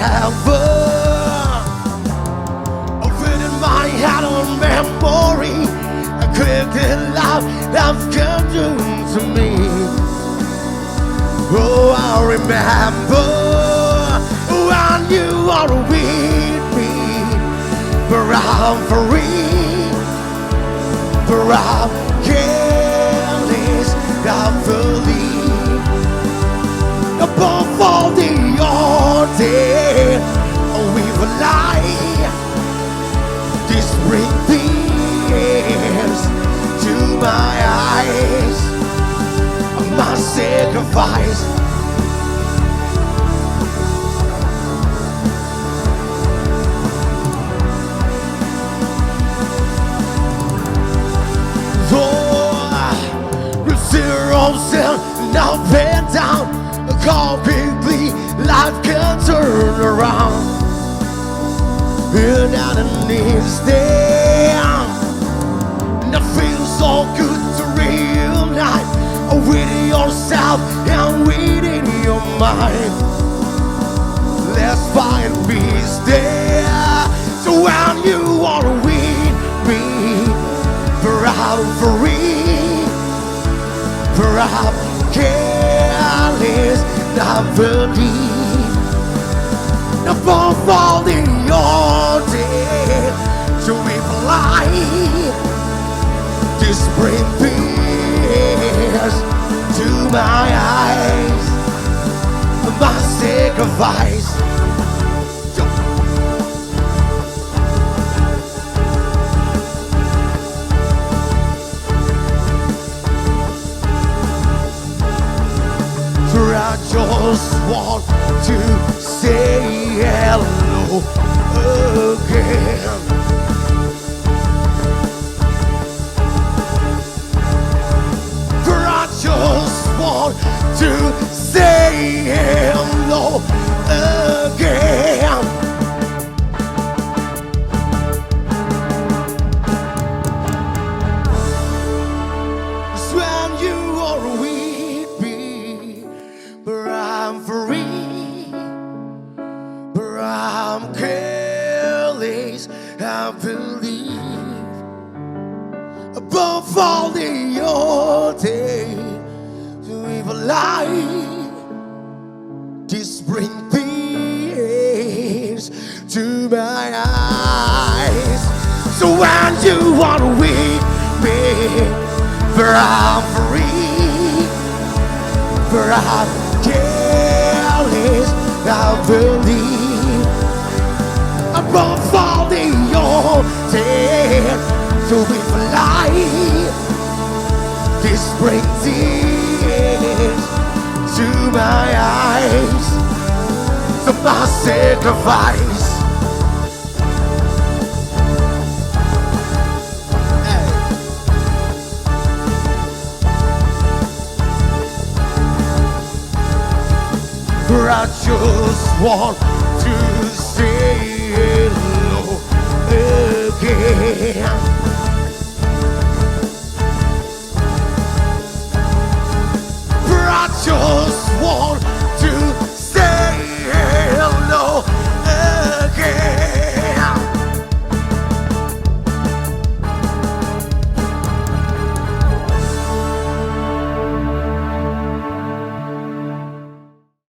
remember, within my heart on memory, a quick love have come to me. Oh, I remember when you are with me, but I'm free, but I'm careless, I believe. Above all the order, we will lie. This brings tears to my eyes. My sacrifice. Sumsel, now bend down, completely life can turn around. And at an instant, and it feels so good to reunite with yourself and within your mind. Let's find peace there. So when you are with me, for I'm free. For I'm careless, not believe. Above all the order, to reply. This brings tears to my eyes. My sacrifice. I just want to say hello again. For I just want to say hello again. It's when you are with me. I'm free, but I'm careless, I believe. Above all the order, to evil life, this brings peace to my eyes. So when you are with me, for I'm free, for I'm careless, I believe. Above all the order, to be fly. This brings tears to my eyes. So my sacrifice. I just want to say hello again. I just want